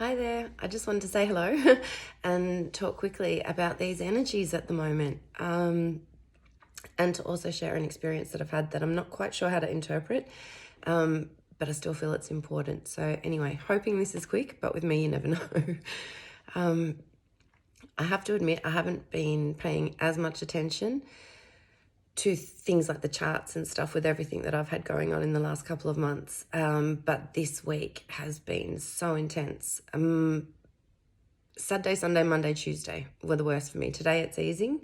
Hi there. I just wanted to say hello and talk quickly about these energies at the moment, and to also share an experience that I've had that I'm not quite sure how to interpret, but I still feel it's important. So, anyway, hoping this is quick, but with me, you never know. um, I have to admit, I haven't been paying as much attention to things like the charts and stuff with everything that I've had going on in the last couple of months. But this week has been so intense. Saturday, Sunday, Monday, Tuesday were the worst for me. Today it's easing.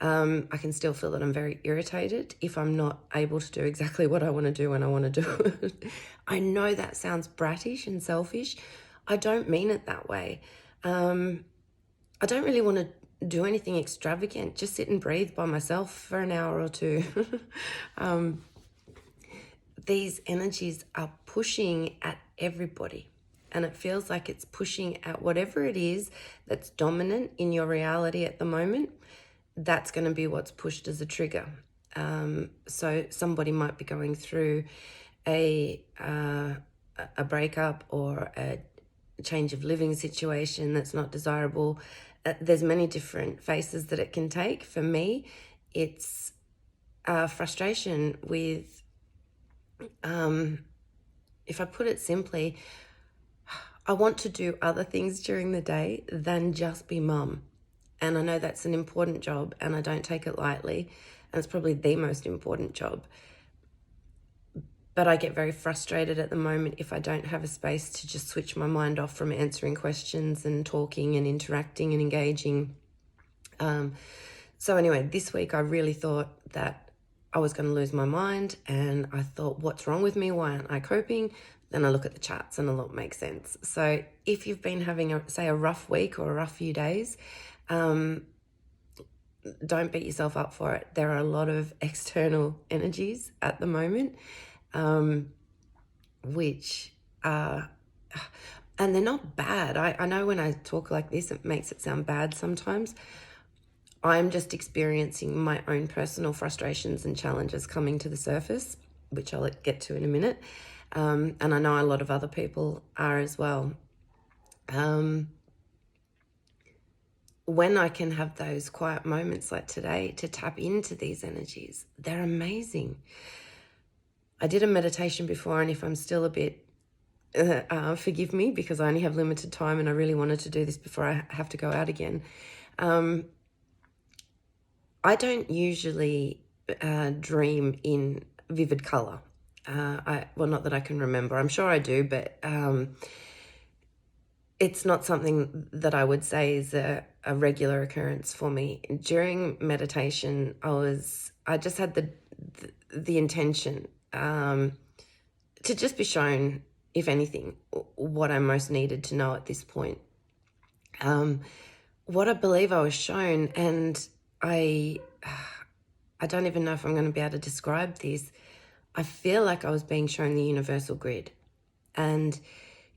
I can still feel that I'm very irritated if I'm not able to do exactly what I want to do when I want to do it. I know that sounds brattish and selfish. I don't mean it that way. I don't really want to do anything extravagant, just sit and breathe by myself for an hour or two. These energies are pushing at everybody. And it feels like it's pushing at whatever it is that's dominant in your reality at the moment. That's going to be what's pushed as a trigger. So somebody might be going through a breakup or a change of living situation that's not desirable. There's many different faces that it can take. For me, it's frustration with, if I put it simply, I want to do other things during the day than just be mum. And I know that's an important job and I don't take it lightly. And it's probably the most important job. But I get very frustrated at the moment if I don't have a space to just switch my mind off from answering questions and talking and interacting and engaging. So anyway, this week I really thought that I was going to lose my mind, and I thought, what's wrong with me? Why aren't I coping? Then I look at the charts and a lot makes sense. So if you've been having, a rough week or a rough few days, don't beat yourself up for it. There are a lot of external energies at the moment, which are, and they're not bad. I know when I talk like this, it makes it sound bad sometimes. I'm just experiencing my own personal frustrations and challenges coming to the surface, which I'll get to in a minute. And I know a lot of other people are as well. When I can have those quiet moments like today to tap into these energies, they're amazing. I did a meditation before, and if I'm still a bit, forgive me because I only have limited time and I really wanted to do this before I have to go out again. I don't usually dream in vivid color. Not that I can remember. I'm sure I do, but it's not something that I would say is a regular occurrence for me. During meditation, I just had the intention to just be shown, if anything, what I most needed to know at this point. What I believe I was shown, and I don't even know if I'm going to be able to describe this. I feel like I was being shown the universal grid, and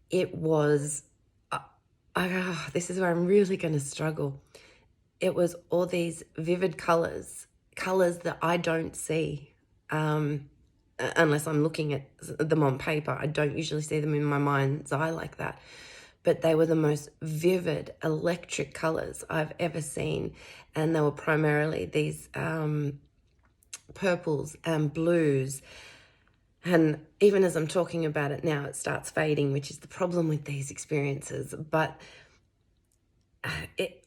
it was, this is where I'm really going to struggle. It was all these vivid colors that I don't see, unless I'm looking at them on paper. I don't usually see them in my mind's eye like that. But they were the most vivid electric colors I've ever seen. And they were primarily these purples and blues. And even as I'm talking about it now, it starts fading, which is the problem with these experiences. But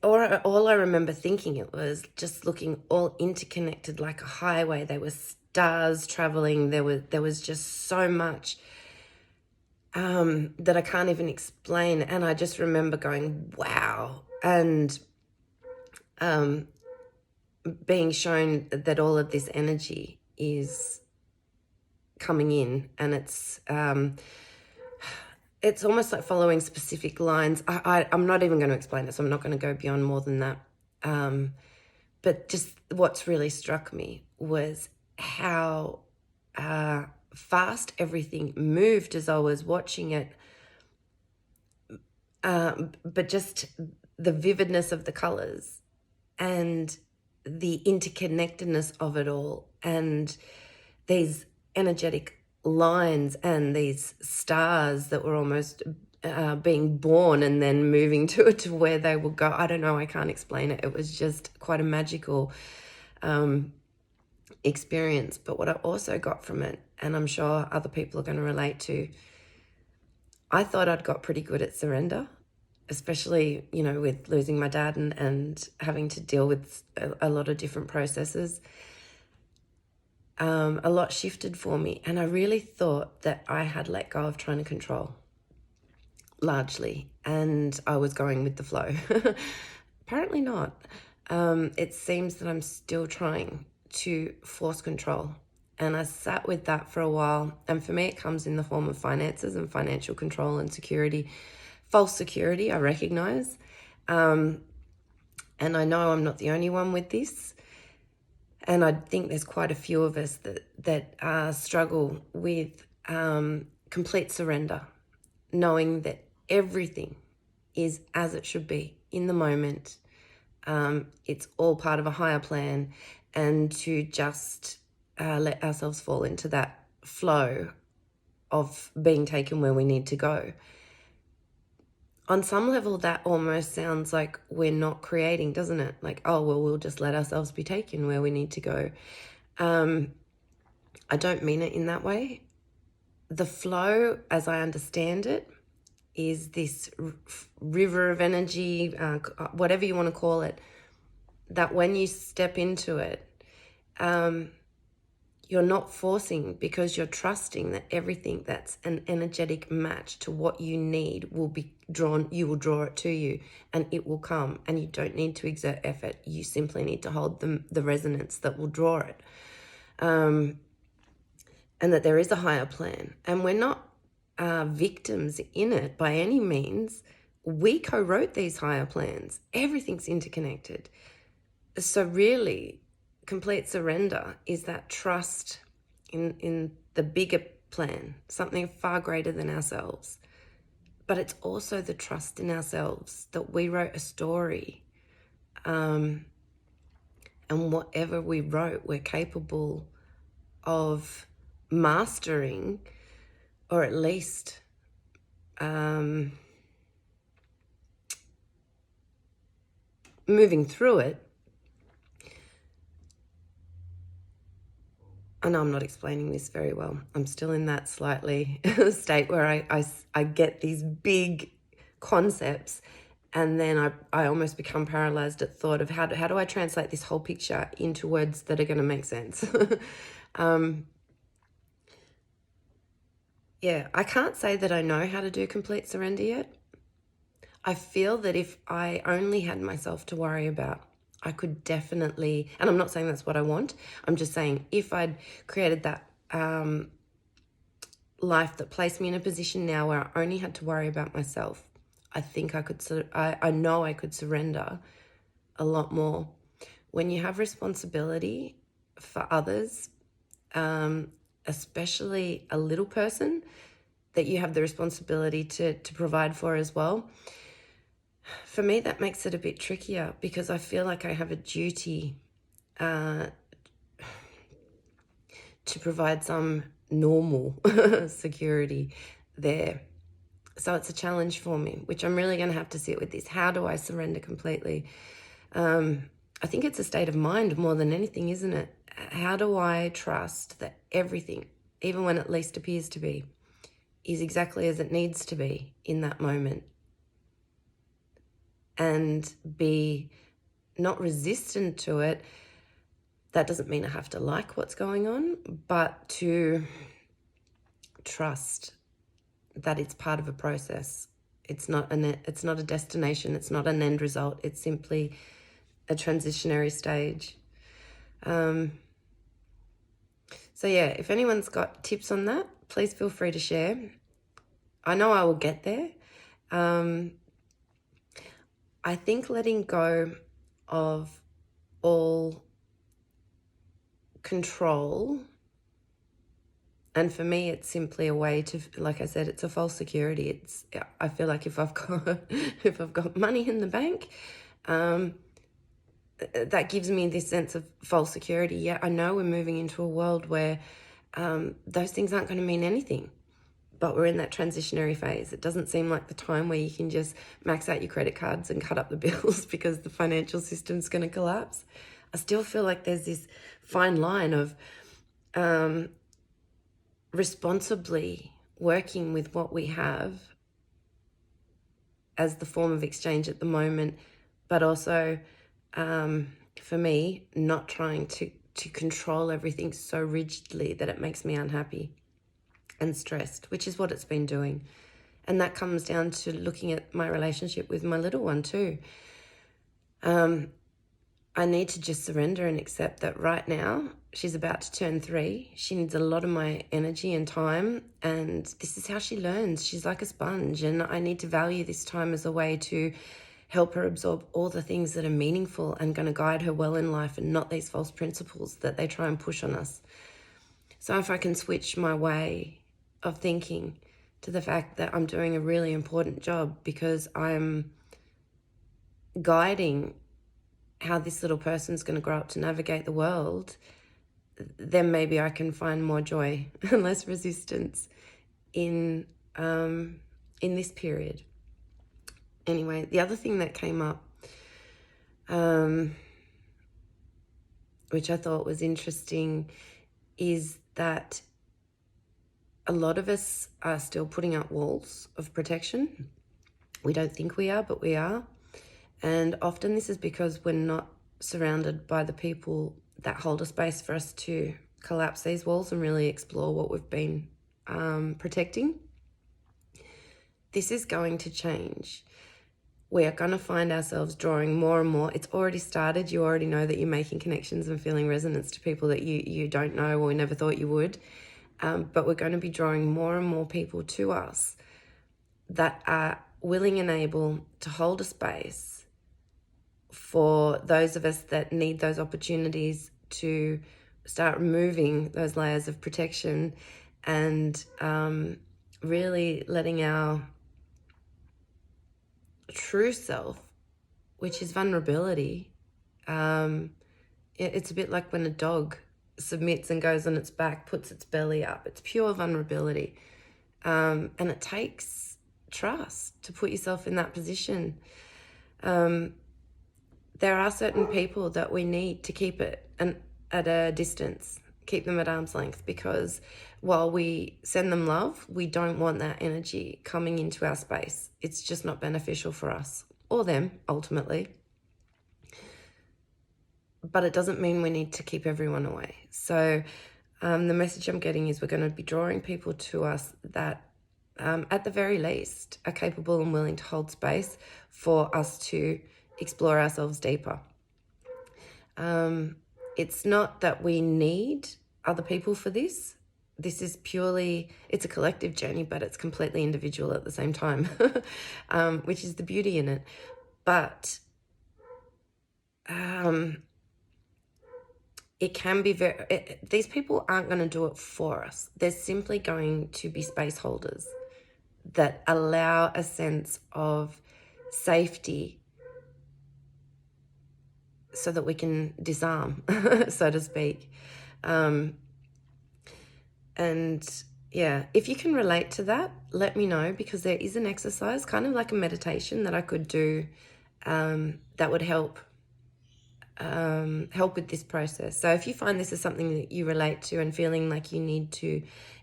all I remember thinking, it was just looking all interconnected like a highway. There were stars traveling. There was just so much that I can't even explain. And I just remember going, wow. And being shown that all of this energy is coming in, and it's almost like following specific lines. I'm not even going to explain it, so I'm not going to go beyond more than that. But just what's really struck me was how fast everything moved as I was watching it. But just the vividness of the colors and the interconnectedness of it all, and these energetic lines and these stars that were almost being born and then moving to where they will go. I don't know. I can't explain it. It was just quite a magical experience. But what I also got from it, and I'm sure other people are going to relate to, I thought I'd got pretty good at surrender, especially, with losing my dad and having to deal with a lot of different processes. A lot shifted for me, and I really thought that I had let go of trying to control, largely, and I was going with the flow. Apparently not. It seems that I'm still trying to force control, and I sat with that for a while, and for me it comes in the form of finances and financial control and security. False security, I recognize, and I know I'm not the only one with this. And I think there's quite a few of us that struggle with complete surrender, knowing that everything is as it should be in the moment. It's all part of a higher plan, and to just let ourselves fall into that flow of being taken where we need to go. On some level, that almost sounds like we're not creating, doesn't it? Like, oh, well, we'll just let ourselves be taken where we need to go. I don't mean it in that way. The flow, as I understand it, is this river of energy, whatever you want to call it, that when you step into it, you're not forcing, because you're trusting that everything that's an energetic match to what you need will be drawn. You will draw it to you, and it will come, and you don't need to exert effort. You simply need to hold the resonance that will draw it. And that there is a higher plan, and we're not victims in it by any means. We co-wrote these higher plans. Everything's interconnected. So really, complete surrender is that trust in the bigger plan, something far greater than ourselves. But it's also the trust in ourselves that we wrote a story. And whatever we wrote, we're capable of mastering, or at least moving through it. I know I'm not explaining this very well. I'm still in that slightly state where I get these big concepts, and then I almost become paralyzed at thought of how do I translate this whole picture into words that are going to make sense. Yeah, I can't say that I know how to do complete surrender yet. I feel that if I only had myself to worry about, I could definitely, and I'm not saying that's what I want, I'm just saying if I'd created that life that placed me in a position now where I only had to worry about myself, I think I could, I know I could surrender a lot more. When you have responsibility for others, especially a little person that you have the responsibility to provide for as well, for me that makes it a bit trickier, because I feel like I have a duty to provide some normal security there. So it's a challenge for me, which I'm really going to have to sit with this. How do I surrender completely? I think it's a state of mind more than anything, isn't it? How do I trust that everything, even when it least appears to be, is exactly as it needs to be in that moment? And be not resistant to it. That doesn't mean I have to like what's going on, but to trust that it's part of a process. It's not a destination. It's not an end result. It's simply a transitionary stage. So yeah, if anyone's got tips on that, please feel free to share. I know I will get there. I think letting go of all control, and for me it's simply a way to, like I said, it's a false security. I feel like if I've got money in the bank, that gives me this sense of false security. Yeah, I know we're moving into a world where those things aren't going to mean anything. but we're in that transitionary phase. It doesn't seem like the time where you can just max out your credit cards and cut up the bills because the financial system's going to collapse. I still feel like there's this fine line of responsibly working with what we have as the form of exchange at the moment, but also for me, not trying to control everything so rigidly that it makes me unhappy and stressed, which is what it's been doing. And that comes down to looking at my relationship with my little one too. I need to just surrender and accept that right now she's about to turn 3. She needs a lot of my energy and time, and this is how she learns. She's like a sponge, and I need to value this time as a way to help her absorb all the things that are meaningful and going to guide her well in life, and not these false principles that they try and push on us. So if I can switch my way of thinking to the fact that I'm doing a really important job because I'm guiding how this little person's going to grow up to navigate the world, then maybe I can find more joy and less resistance in this period. Anyway, the other thing that came up, which I thought was interesting, is that a lot of us are still putting up walls of protection. We don't think we are, but we are. And often this is because we're not surrounded by the people that hold a space for us to collapse these walls and really explore what we've been protecting. This is going to change. We are going to find ourselves drawing more and more. It's already started. You already know that you're making connections and feeling resonance to people that you don't know or never thought you would. But we're going to be drawing more and more people to us that are willing and able to hold a space for those of us that need those opportunities to start removing those layers of protection and really letting our true self, which is vulnerability. It's a bit like when a dog submits and goes on its back, puts its belly up. It's pure vulnerability. And it takes trust to put yourself in that position. There are certain people that we need to keep it at a distance, keep them at arm's length, because while we send them love, we don't want that energy coming into our space. It's just not beneficial for us or them, ultimately. But it doesn't mean we need to keep everyone away. So the message I'm getting is we're going to be drawing people to us that at the very least are capable and willing to hold space for us to explore ourselves deeper. It's not that we need other people for this. This is purely, it's a collective journey, but it's completely individual at the same time, which is the beauty in it. But it can be these people aren't going to do it for us. They're simply going to be space holders that allow a sense of safety so that we can disarm, so to speak. And yeah, if you can relate to that, let me know, because there is an exercise, kind of like a meditation, that I could do that would help with this process. So if you find this is something that you relate to and feeling like you need to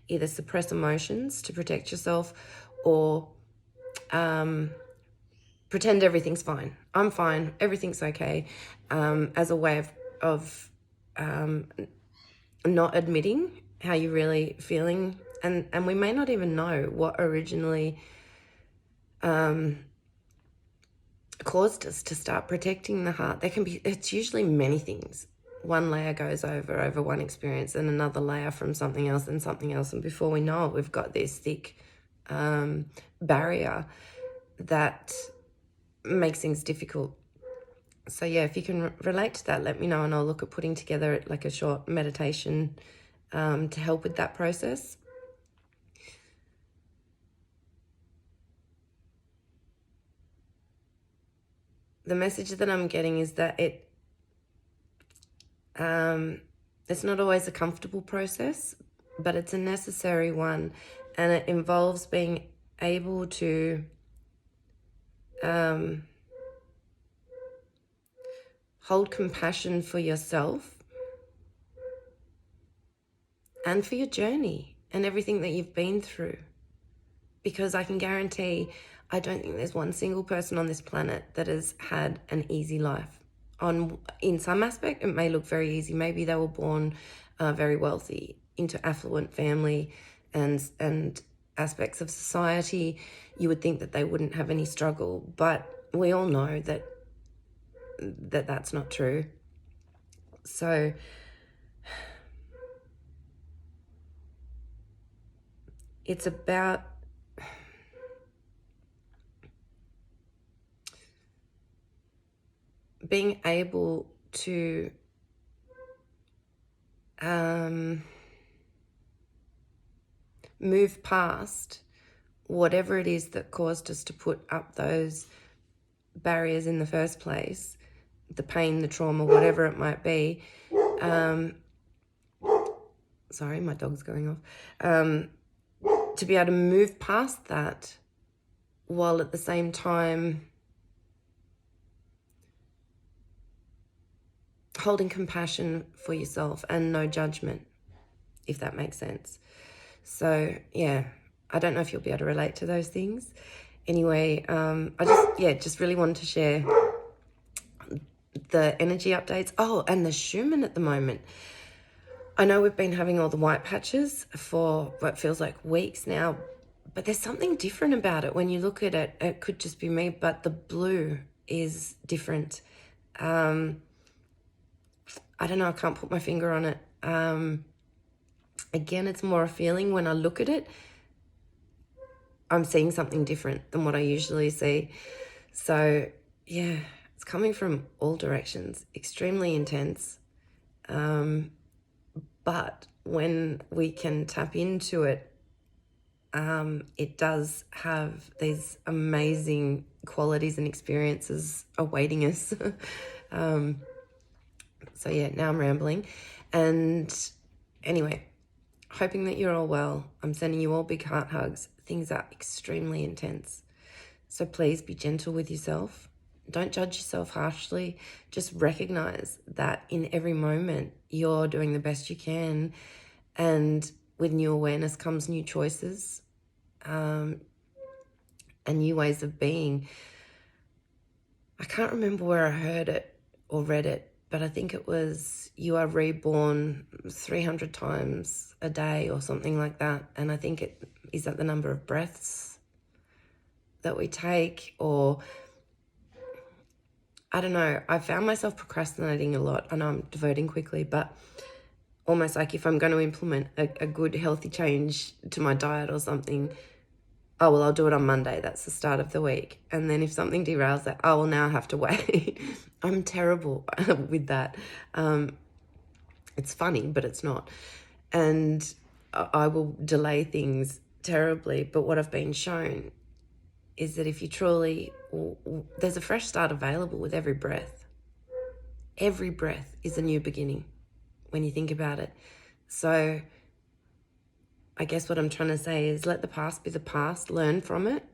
either suppress emotions to protect yourself or pretend everything's fine. I'm fine. Everything's okay. As a way of not admitting how you're really feeling. And we may not even know what originally caused us to start protecting the heart. It's usually many things. One layer goes over one experience and another layer from something else and something else. And before we know it, we've got this thick barrier that makes things difficult. So yeah, if you can relate to that, let me know, and I'll look at putting together like a short meditation to help with that process. The message that I'm getting is that it's not always a comfortable process, but it's a necessary one. And it involves being able to hold compassion for yourself and for your journey and everything that you've been through. Because I can guarantee, I don't think there's one single person on this planet that has had an easy life. In some aspect, it may look very easy. Maybe they were born very wealthy, into affluent family, and aspects of society. You would think that they wouldn't have any struggle, but we all know that that's not true. So it's about being able to move past whatever it is that caused us to put up those barriers in the first place, the pain, the trauma, whatever it might be. Sorry, my dog's going off. To be able to move past that while at the same time holding compassion for yourself and no judgment, if that makes sense. So, yeah, I don't know if you'll be able to relate to those things. Anyway, I just really wanted to share the energy updates. Oh, and the Schumann at the moment. I know we've been having all the white patches for what feels like weeks now, but there's something different about it. When you look at it, it could just be me, but the blue is different. I don't know, I can't put my finger on it. Again, it's more a feeling. When I look at it, I'm seeing something different than what I usually see. So, yeah, it's coming from all directions, extremely intense. But when we can tap into it, it does have these amazing qualities and experiences awaiting us. So yeah, now I'm rambling. And anyway, hoping that you're all well. I'm sending you all big heart hugs. Things are extremely intense. So please be gentle with yourself. Don't judge yourself harshly. Just recognize that in every moment you're doing the best you can. And with new awareness comes new choices and new ways of being. I can't remember where I heard it or read it, but I think it was you are reborn 300 times a day or something like that. And I think it is that the number of breaths that we take, or I don't know. I found myself procrastinating a lot. I know I'm devoting quickly, but almost like if I'm going to implement a good healthy change to my diet or something, oh, well, I'll do it on Monday. That's the start of the week. And then if something derails that, oh, well, now I have to wait. I'm terrible with that. It's funny, but it's not. And I will delay things terribly. But what I've been shown is that if you truly, there's a fresh start available with every breath. Every breath is a new beginning when you think about it. So I guess what I'm trying to say is let the past be the past, learn from it.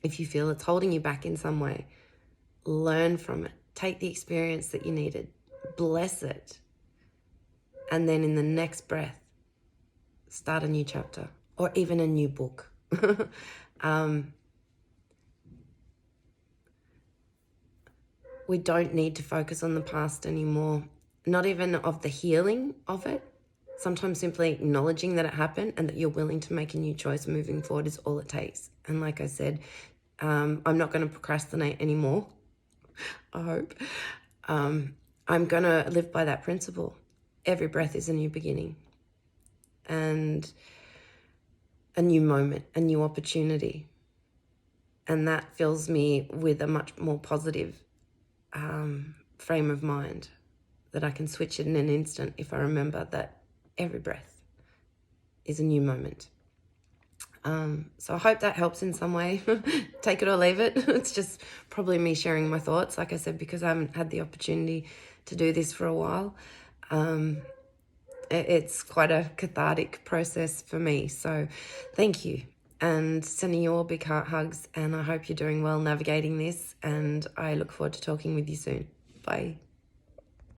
If you feel it's holding you back in some way, learn from it. Take the experience that you needed, bless it. And then in the next breath, start a new chapter or even a new book. We don't need to focus on the past anymore, not even of the healing of it. Sometimes simply acknowledging that it happened and that you're willing to make a new choice moving forward is all it takes. And like I said, I'm not going to procrastinate anymore, I hope. I'm going to live by that principle. Every breath is a new beginning and a new moment, a new opportunity. And that fills me with a much more positive frame of mind, that I can switch it in an instant if I remember that every breath is a new moment. So I hope that helps in some way. Take it or leave it. It's just probably me sharing my thoughts, like I said, because I haven't had the opportunity to do this for a while. It's quite a cathartic process for me. So thank you. And sending you all big heart hugs. And I hope you're doing well navigating this. And I look forward to talking with you soon. Bye.